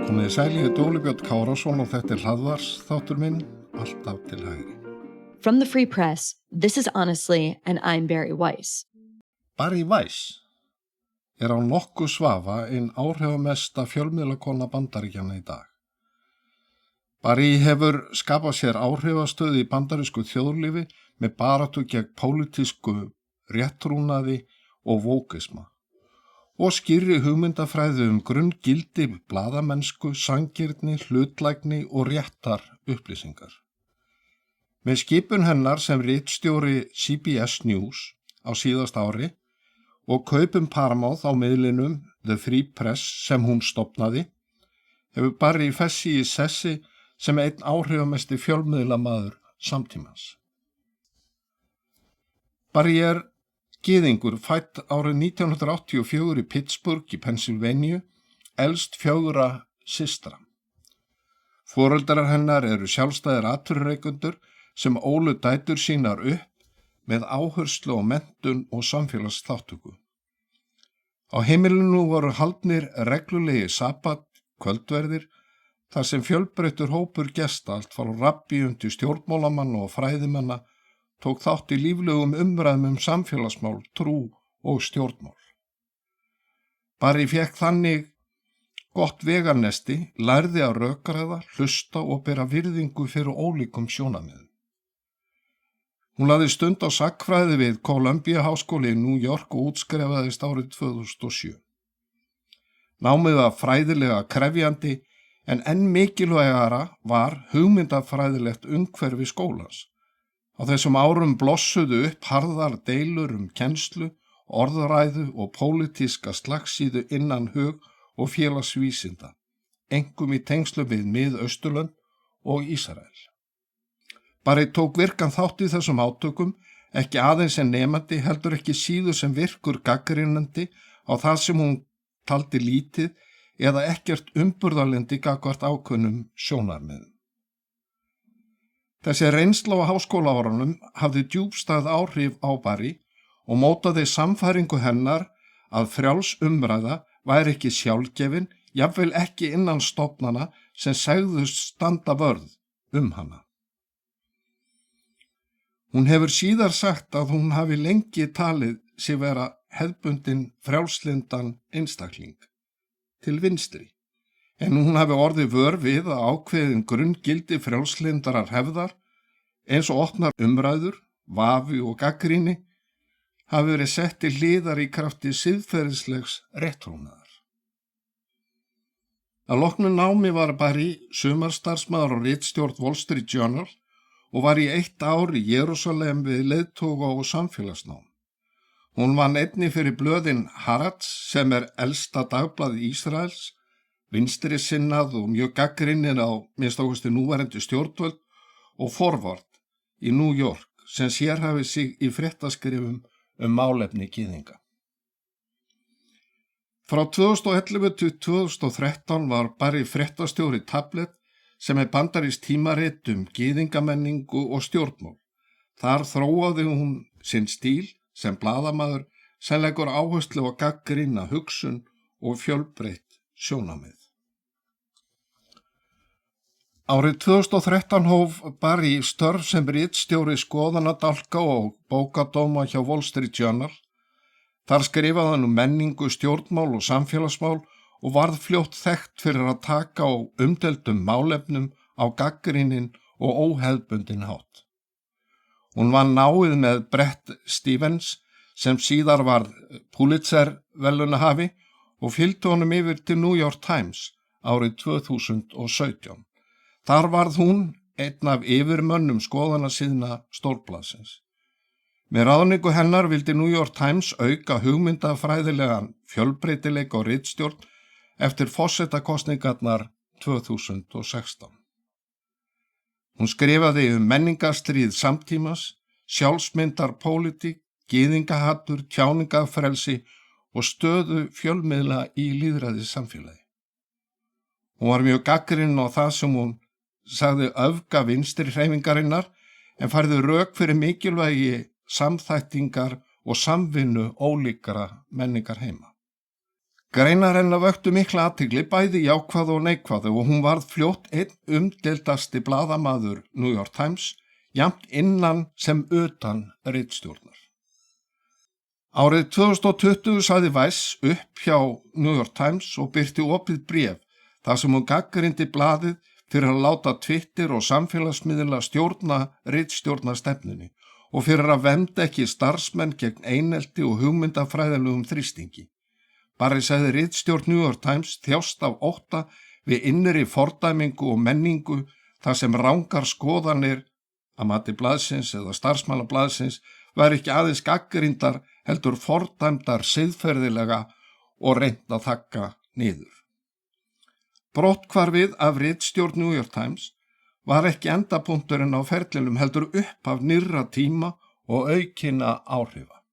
Komið sæl, ég heiti Óli Björn Kárason og þetta hlaðvars þáttur minn, alltaf til hægri. From the Free Press, this is Honestly, and I'm Bari Weiss. Bari Weiss á nokkuð svafa ein áhrifamesta fjölmiðlakona Bandaríkjanna í dag. Bari hefur skapað sér áhrifastöðu í bandarísku þjóðlífi með baráttu gegn pólitísku réttrúnaði og vókisma og skýrri hugmyndafræði grunngildi blaðamennsku, sanngirni, hlutlægni og réttar upplýsingar. Með skipun hennar sem ritstjóri CBS News á síðasta ári og kaupum Paramount á miðlinum The Free Press sem hún stofnaði, hefur Bari fessi í sessi sem einn áhrifamesti fjölmiðlamaður samtímans. Bari gyðingur, fædd árið 1984 í Pittsburgh í Pennsylvania, elst 4 systra. Foreldrar hennar eru sjálfstæðir atvinnurekendur sem ólu dætur sínar upp með áherslu á menntun og samfélagsþátttöku. Á heimilinu voru haldnir reglulegi sabbat kvöldverðir þar sem fjölbreyttur hópur gesta allt frá rabbíum til stjórnmálamanna og fræðimanna tók þátt í líflegum umræðum samfélagsmál, trú og stjórnmál. Bari fékk þannig gott veganesti, lærði að rökræða, hlusta og bera virðingu fyrir ólíkum sjónarmiðum. Hún lagði stund á sagnfræði við Columbia Háskóli í New York og útskrifaðist árið 2007. Námið var fræðilega krefjandi en enn mikilvægara var hugmyndafræðilegt umhverfi skólans. Á þessum árum blossuðu upp harðar deilur kennslu, orðræðu og pólitíska slagsíðu innan hug- og félagsvísinda, einkum í tengslum við Mið-Austurlönd og Ísrael. Bari tók virkan þátt í þessum átökum, ekki aðeins sem nemandi, heldur ekki síður sem virkur gagnrýnandi á það sem hún taldi lítið eða ekkert umburðarlyndi gagnvart ákveðnum sjónarmiðum. Þessi reynsla á háskólaárunum hafði djúpstæð áhrif á Bari og mótaði sannfæringu hennar að frjáls umræða væri ekki sjálfgefin, jafnvel ekki innan stofnana sem segðust standa vörð hana. Hún hefur síðar sagt að hún hafi lengi talið sig vera hefðbundinn frjálslyndan einstakling til vinstri. En hún hafi orðið vör við að ákveðin grunngildi frjálslyndarar hefðar, eins og opnar umræður, vafi og gagnrýni, hafi verið sett til hliðar í krafti siðferðislegs réttrúnaðar. Að loknu námi var Bari sumarstarfsmaður á ritstjórn Wall Street Journal og var í 1 ár í Jerúsalem við leiðtoga og samfélagsnám. Hún vann einnig fyrir blöðin Haaretz sem elsta dagblað Ísraels, vinstri sinnað og mjög gagnrýnið á minnst núverandi stjórnvöld og Forward í New York sem sérhæfði sig í fréttaskrifum málefni gyðinga. Frá 2011 til 2013 var Bari fréttastjóri Tablet sem bandarískt tímarit gyðingamenningu og stjórnmál. Þar þróaði hún sinn stíl sem blaðamaður sem leggur áherslu á gagnrýna hugsun og fjölbreytt sjónarmið. Árið 2013 hóf Bari störf sem ritstjóri skoðanadálka og bókadóma hjá Wall Street Journal. Þar skrifaði hann menningu, stjórnmál og samfélagsmál og varð fljótt þekkt fyrir að taka á umdeildum málefnum á gagnrýnin og óhefðbundinn hátt. Hún vann náið með Bret Stephens sem síðar varð Pulitzer-verðlaunahafi og fylgdi honum yfir til New York Times árið 2017. Þar varð hún einn af yfirmönnum skoðanasíðna stórblaðsins. Með ráðningu hennar vildi New York Times auka hugmyndafræðilegan fjölbreytileika og ritstjórn eftir forsetakosningarnar 2016. Hún skrifaði menningarstríð samtímans, sjálfsmyndar pólitík, gyðingahattur, tjáningafrelsi og stöðu fjölmiðla í lýðræði samfélagi. Hún var mjög gagnrýnin á það sem hún sagði öfga vinstri hreyfingarinnar en færði rök fyrir mikilvægi samþættingar og samvinnu ólíkra menningar heima. Greinar hennar vöktu mikla athygli bæði jákvæðu og neikvæðu og hún varð fljótt einn umdeildasti blaðamaður New York Times, jafnt innan sem utan ritstjórnar. Árið 2020 sagði Weiss upp hjá New York Times og birti opið bréf þar sem hún gagnrýndi blaðið fyrir að láta Twitter og samfélagsmiðla stjórna ritstjórnarstefnunni og fyrir að vernda ekki starfsmenn gegn einelti og hugmyndafræðilegum þrýstingi. Barri sagði ritstjórn New York Times þjást af ótta við innri fordæmingu og menningu þar sem rangar skoðanir að mati blaðsins eða starfsmanna blaðsins væri ekki aðeins gagnrýndar heldur fordæmdar siðferðilega og reynt að þagga niður. Brotthvarfið af ritstjórn New York Times var ekki endapunkturinn á ferlinum heldur upp af nýrra tíma og aukinna áhrifa.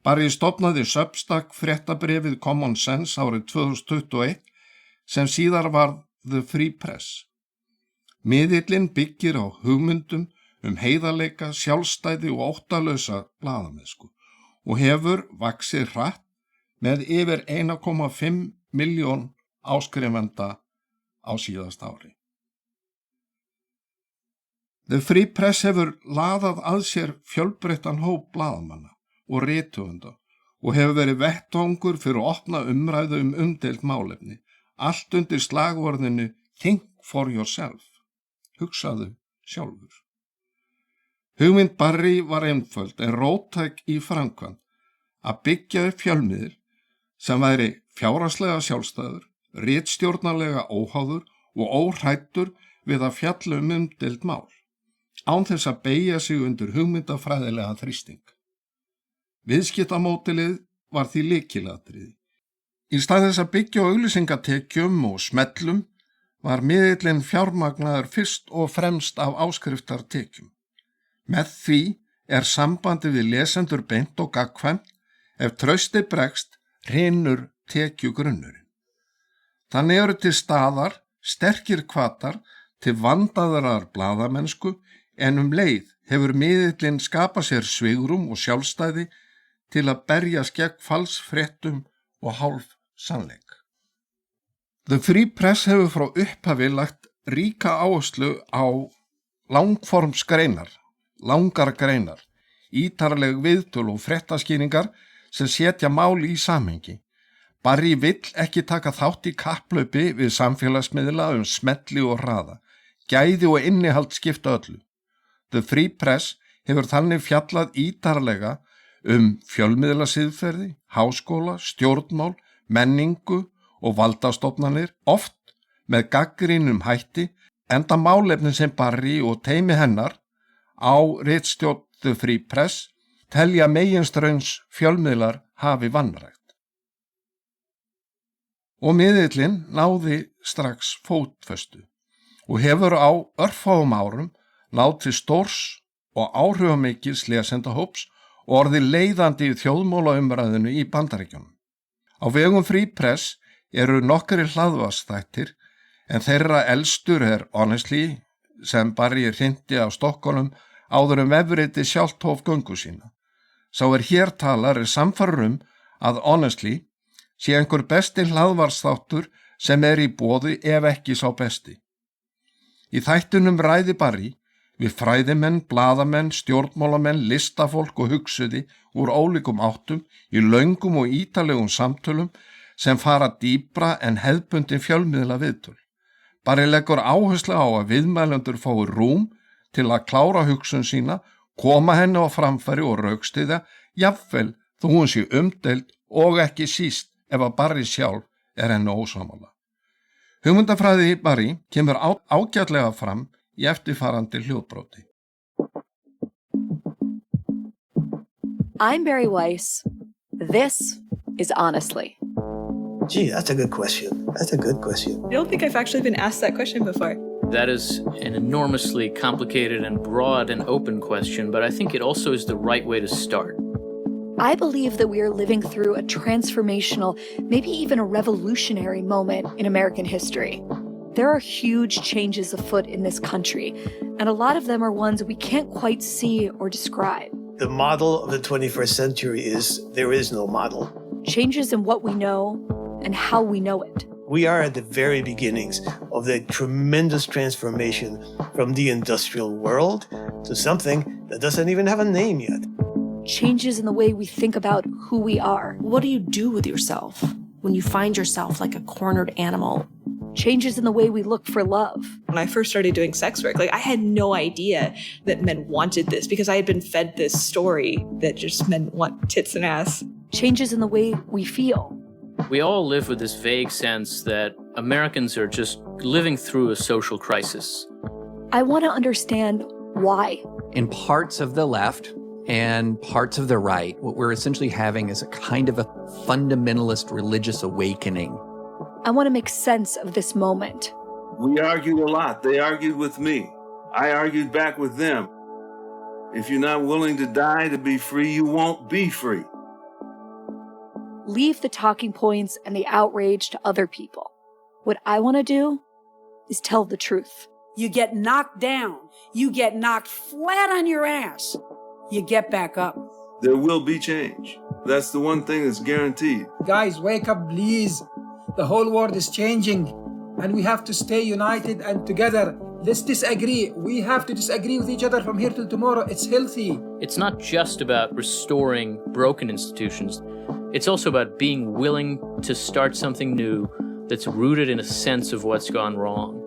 Barri stofnaði Substack fréttabréfið Common Sense árið 2021 sem síðar var The Free Press. Miðillinn byggir á hugmyndum heiðarleika, sjálfstæði og óttalausa blaðamennsku og hefur vaxið hratt með yfir 1,5 milljón áskrifenda á síðasta ári. The Free Press hefur laðað að sér fjölbreyttan hóp blaðamanna og rithöfunda og hefur verið vettvangur fyrir að opna umræðu umdeild málefni, allt undir slagorðinu Think for yourself, hugsaðu sjálfur. Hugmynd Barry var einföld en róttæk í framkvæmd að byggja upp fjölmiðil sem væri fjárhagslega sjálfstæður, ritstjórnarlega óháður og óhræddur við að fjalla umdeild mál, án þess að beygja sig undir hugmyndafræðilega þrýsting. Viðskiptamódelið var því lykilatriði. Í stað þess að byggja á auglýsingatekjum og smellum var miðillinn fjármagnaður fyrst og fremst af áskriftartekjum. Með því er sambandi við lesendur beint og gagnkvæmt, ef trausti bregst hrynur tekjugrunnurinn. Þannig eru til staðar sterkir hvatar til vandaðrar blaðamennsku en leið hefur miðillinn skapað sér svigrúm og sjálfstæði til að berjast gegn falsfréttum og hálf sannleik. The Free Press hefur frá upphafi lagt ríka áherslu á langformsgreinar, langar greinar, ítarleg viðtöl og fréttaskýringar sem setja mál í samhengi. Barry vill ekki taka þátt í kapplaupi við samfélagsmiðla smelli og hraða, gæði og innihald skipta öllu. The Free Press hefur þannig fjallað ítarlega fjölmiðlasiðferði, háskóla, stjórnmál, menningu og valdastofnanir, oft með gagnrýnum hætti, enda málefnin sem Barry og teymi hennar á ritstjórn The Free Press telja meginstraums fjölmiðlar hafi vanrækt. Og miðillinn náði strax fótfestu og hefur á örfáum árum náð til stórs og áhrifamikils lesendahóps og orðið leiðandi í þjóðmálaumræðinu í Bandaríkjunum. Á vegum Free Press eru nokkrir hlaðvarpsþættir en þeirra elstur er Honestly sem Barry hrinti á Stokkunum áður vefriti sjálft hóf göngu sína. Sá hér talar sannfærður að Honestly sé einhver besti hlaðvarpsþáttur sem í boði ef ekki sá besti. Í þættunum ræði Barry við fræðimenn, blaðamenn, stjórnmálamenn, listafólk og hugsuði úr ólíkum áttum í löngum og ítalegum samtölum sem fara dýpra en hefðbundin fjölmiðla viðtöl. Barry leggur áherslu á að viðmælendur fái rúm til að klára hugsun sína, koma henni á framfæri og rökstyðja, jafnvel þó hún sé umdeild og ekki síst ef að Barry sjálf henni ósammála. Hugmyndafræði Barry kemur ágætlega fram í eftirfarandi hljóðbróti. I'm Barry Weiss. This is Honestly. Gee, that's a good question. That's a good question. I don't think I've actually been asked that question before. That is an enormously complicated and broad and open question, but I think it also is the right way to start. I believe that we are living through a transformational, maybe even a revolutionary moment in American history. There are huge changes afoot in this country, and a lot of them are ones we can't quite see or describe. The model of the 21st century is there is no model. Changes in what we know and how we know it. We are at the very beginnings of the tremendous transformation from the industrial world to something that doesn't even have a name yet. Changes in the way we think about who we are. What do you do with yourself when you find yourself like a cornered animal? Changes in the way we look for love. When I first started doing sex work, I had no idea that men wanted this because I had been fed this story that just men want tits and ass. Changes in the way we feel. We all live with this vague sense that Americans are just living through a social crisis. I want to understand why. In parts of the left and parts of the right, what we're essentially having is a kind of a fundamentalist religious awakening. I want to make sense of this moment. We argued a lot. They argued with me. I argued back with them. If you're not willing to die to be free, you won't be free. Leave the talking points and the outrage to other people. What I want to do is tell the truth. You get knocked down. You get knocked flat on your ass. You get back up. There will be change. That's the one thing that's guaranteed. Guys, wake up, please. The whole world is changing, and we have to stay united and together. Let's disagree. We have to disagree with each other from here till tomorrow. It's healthy. It's not just about restoring broken institutions. It's also about being willing to start something new that's rooted in a sense of what's gone wrong.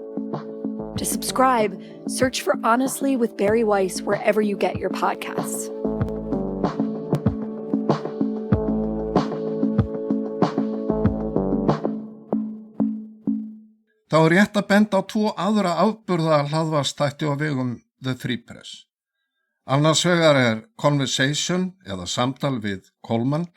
To subscribe, search for Honestly with Bari Weiss wherever you get your podcasts. Þá er rétt að benda á 2 aðra afburða hlaðvarpsþætti á vegum The Free Press. Annars vegar er Conversation eða samtal við Coleman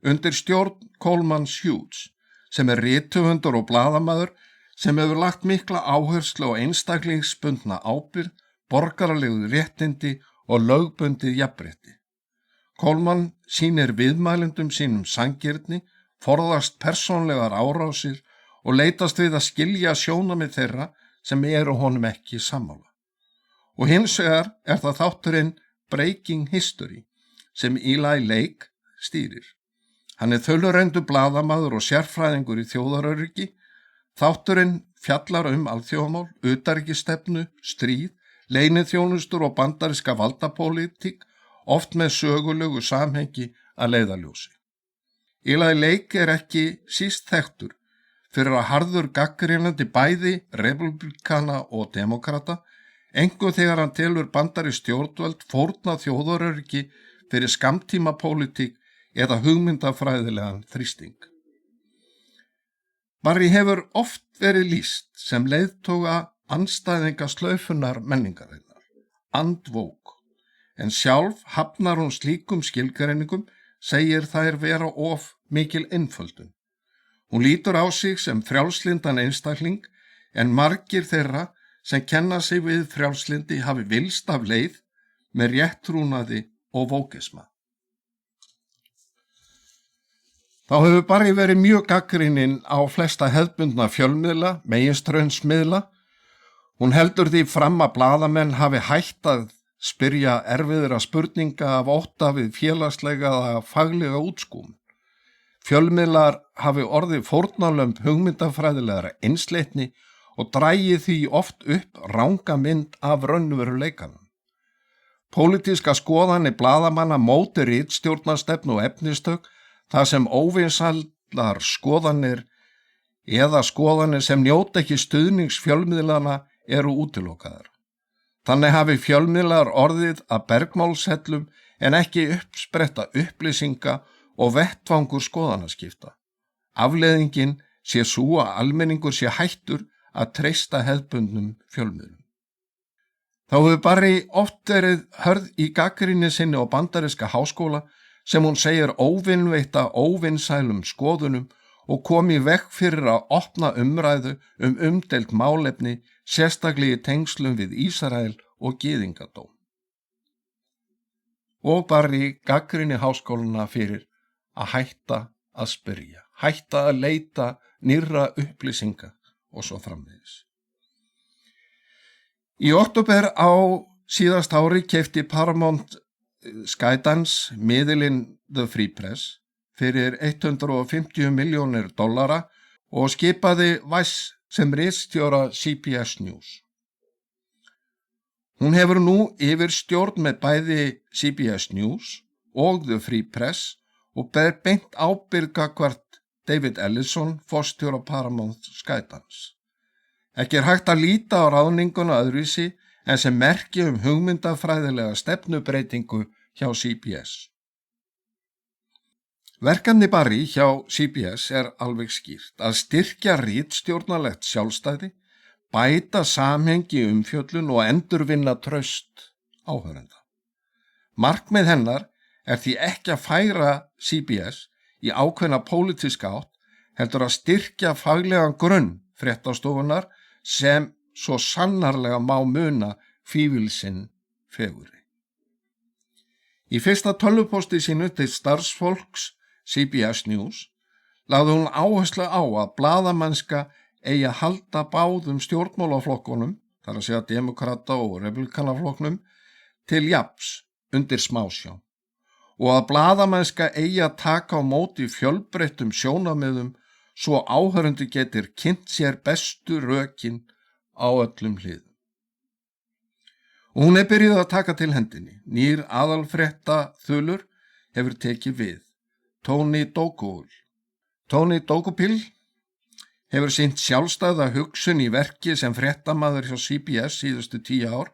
undir stjórn Coleman Hughes, sem er rithöfundur og blaðamaður sem hefur lagt mikla áherslu á einstaklingsbundna ábyrgð, borgaralegu réttindi og lögbundið jafnrétti. Coleman sýnir viðmælendum sínum sanngirni, forðast persónlegar árásir og leitast við að skilja sjónarmið þeirra sem eru honum ekki sammála. Og hins vegar er það þátturinn Breaking History sem Eli Lake stýrir. Hann er þaulreyndur blaðamaður og sérfræðingur í þjóðaröryggi. Þátturinn fjallar alþjóðamál, utanríkisstefnu, stríð, leyniþjónustur og bandaríska valdapólitík, oft með sögulegu samhengi að leiðarljósi. Eli Lake er ekki síst þekktur fyrir að harður gagnrýnandi bæði republikana og demokrata, einkum þegar hann telur bandarísk stjórnvöld fórna þjóðaröryggi fyrir skammtímapólitík eða hugmyndafræðilegan þrýsting. Barry hefur oft verið lýst sem leiðtoga andstæðinga slaufunnar menningarinnar, andvók, en sjálf hafnar hún slíkum skilgreiningum, segir þær vera of mikil einföldun. Hún lítur á sig sem frjálslyndan einstakling, en margir þeirra sem kenna sig við frjálslyndi hafi vilst af leið með réttrúnaði og vókisma. Þá hefur Barry verið mjög gagnrýnin á flesta hefðbundna fjölmiðla, meginstraumsmiðla. Hún heldur því fram að blaðamenn hafi hætt að spyrja erfiðra spurninga af ótta við félagslega eða faglega útskúm. Fjölmiðlar hafi orðið fórnarlömb hugmyndafræðilegra einsleitni og drægi því oft upp ranga mynd af raunveruleikanum. Pólitíska skoðanir blaðamanna móti ritstjórnarstefnu og efnistök, þar sem óvinsælar skoðanir eða skoðanir sem njóta ekki stuðnings fjölmiðlana eru útilokaðar. Þannig hafi fjölmiðlar orðið að bergmálshellum en ekki uppspretta upplýsinga og vettvangur skoðanaskipta. Afleiðingin sé sú að almenningur sé hættur að treysta hefðbundnum fjölmiðlum. Þá hefur Barry oft verið hörð í gagnrýni sinni á bandaríska háskóla sem hún segir óvinveita óvinsælum skoðunum og kom í veg fyrir að opna umræðu umdeild málefni sérstaklega í tengslum við Ísrael og gyðingadóm. Og Barry gagnrýni háskólana fyrir að hætta að spyrja, hætta að leita nýrra upplýsinga og svo framvegis. Í október á síðast ári keypti Paramount Skydance miðilinn The Free Press fyrir $150 milljónir og skipaði Vice sem ritstjóra CBS News. Hún hefur nú yfirstjórn með bæði CBS News og The Free Press og ber beint ábyrgð gagnvart David Ellison, forstjóra Paramount Skydance. Ekki hægt að líta á ráðninguna öðruvísi en sem merki hugmyndafræðilega stefnubreitingu hjá CBS. Verkefni Barry hjá CBS alveg skýrt að styrkja ritstjórnarlegt sjálfstæði, bæta samhengi umfjöllun og endurvinna traust áhörenda. Markmið hennar því ekki að færa CBS í ákveðna pólitíska átt, heldur að styrkja faglegan grunn fréttastofunnar sem svo sannarlega má muna fífilsinn fegurri. Í fyrsta tölvupósti sínu til starfsfólks CBS News lagði hún áherslu á að blaðamennska eigi að halda báðum stjórnmálaflokkunum, þar að segja demokrata og republikanaflokknum, til jafns undir smásjá og að blaðamennska eigi að taka á móti fjölbreyttum sjónarmiðum svo áhörendur getur kynnt sér bestu rökin á öllum hliðum. Og hún byrjuð að taka til hendinni. Nýr aðalfrétta þulur hefur tekið við. Tony Dokoupil hefur sýnt sjálfstæða hugsun í verki sem fréttamaður hjá CBS síðustu 10 ár.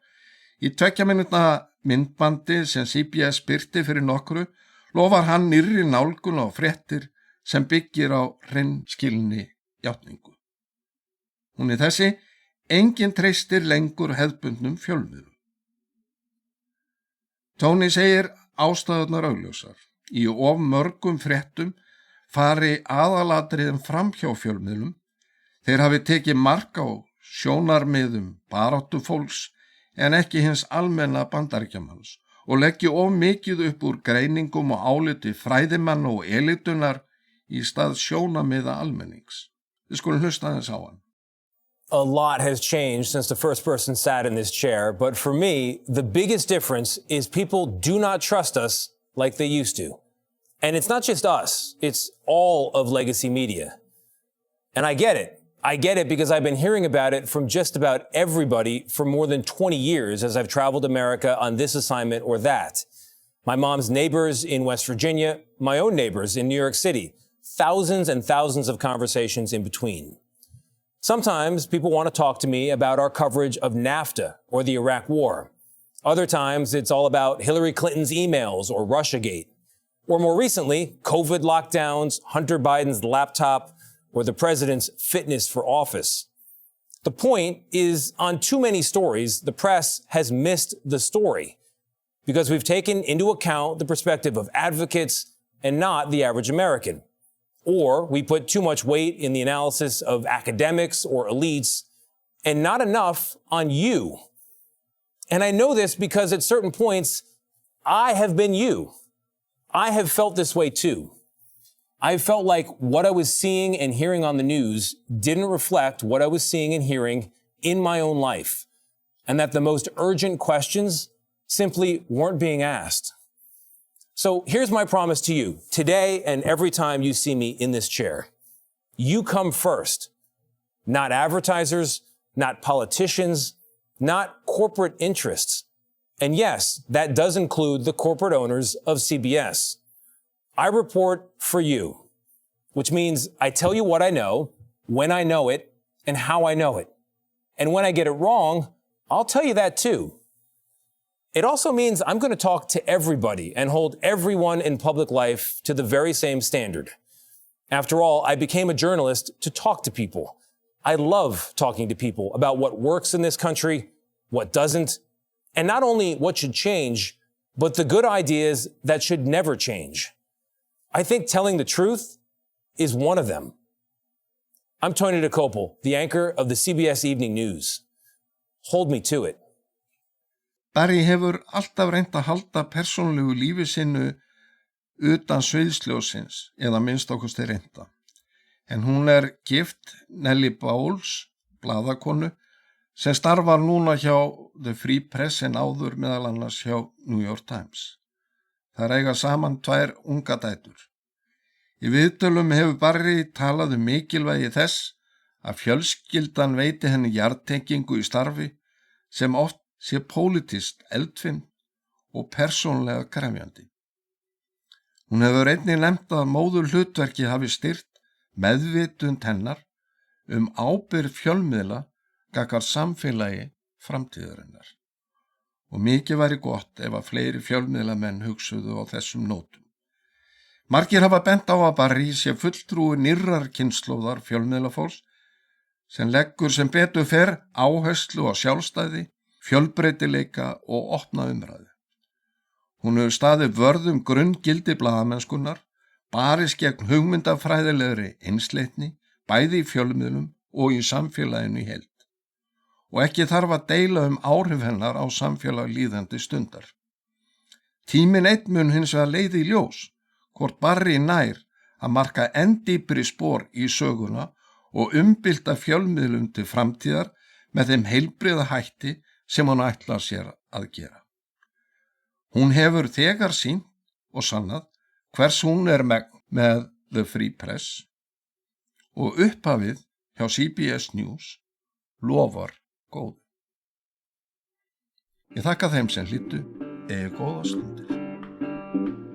Í 2 mínútna myndbandi sem CBS birti fyrir nokkru lofar hann nýrri nálgun á fréttir sem byggir á hreinskilni játningu. Hún þessi: enginn treystir lengur hefðbundnum fjölmiðlum. Tony segir ástæðurnar augljósar. Í of mörgum fréttum fari aðalatriðum fram hjá fjölmiðlum. Þeir hafi tekið mark á sjónarmiðum baráttu fólks en ekki hins almenna bandaríkjamanns og leggji of mikið upp úr greiningum og áliti fræðimanna og elitunar í stað sjónarmiða almennings. Við skulum hlusta aðeins á hann. A lot has changed since the first person sat in this chair, but for me, the biggest difference is people do not trust us like they used to. And it's not just us, it's all of legacy media. And I get it. I get it because I've been hearing about it from just about everybody for more than 20 years as I've traveled America on this assignment or that. My mom's neighbors in West Virginia, my own neighbors in New York City, thousands and thousands of conversations in between. Sometimes people want to talk to me about our coverage of NAFTA or the Iraq War. Other times it's all about Hillary Clinton's emails or Russiagate. Or more recently, COVID lockdowns, Hunter Biden's laptop, or the president's fitness for office. The point is, on too many stories, the press has missed the story because we've taken into account the perspective of advocates and not the average American. Or we put too much weight in the analysis of academics or elites and not enough on you. And I know this because at certain points, I have been you. I have felt this way too. I felt like what I was seeing and hearing on the news didn't reflect what I was seeing and hearing in my own life, and that the most urgent questions simply weren't being asked. So here's my promise to you, today and every time you see me in this chair. You come first, not advertisers, not politicians, not corporate interests. And yes, that does include the corporate owners of CBS. I report for you, which means I tell you what I know, when I know it, and how I know it. And when I get it wrong, I'll tell you that too. It also means I'm going to talk to everybody and hold everyone in public life to the very same standard. After all, I became a journalist to talk to people. I love talking to people about what works in this country, what doesn't, and not only what should change, but the good ideas that should never change. I think telling the truth is one of them. I'm Tony Dokoupil, the anchor of the CBS Evening News. hold me to it. Barry hefur alltaf reynt að halda persónulegu lífi sinu utan sviðsljósins, eða minnst okkur þeir reynda. En hún gift Nellie Bowles, blaðakonu, sem starfar núna hjá The Free Press en áður meðal annars hjá New York Times. Það eiga saman 2 unga dætur. Í viðtölum hefur Barry talað mikilvægi þess að fjölskyldan veiti henni jarðtengingu í starfi sem oft sé pólitískt eldfim og persónlega krefjandi. Hún hefur einnig nefnt að móður hlutverki hafi styrt meðvitund hennar ábyrgð fjölmiðla gagnvart samfélagi framtíðarinnar. Og mikið væri gott ef að fleiri fjölmiðlamenn hugsuðu á þessum nótum. Margir hafa bent á að Barry sé fulltrúi nýrrar kynslóðar fjölmiðlafólks sem leggur sem betur fer áherslu á sjálfstæði, fjölbreytileika og opna umræðu. Hún hefur staðið vörð grunngildi blaðamennskunnar, barist gegn hugmyndafræðilegri einsleitni, bæði í fjölmiðlum og í samfélaginu í heild. Og ekki þarf að deila áhrif hennar á samfélag líðandi stundar. Tíminn einn mun hins vegar leiði í ljós, hvort Barry nær að marka enn dýpri spor í söguna og umbylta fjölmiðlum til framtíðar með þeim heilbrigða hætti sem hún ætlar sér að gera. Hún hefur þegar sýnt og sannað hvers hún með The Free Press og upphafið hjá CBS News lofar góðu. Ég þakka þeim sem hlýddu, góða stundir.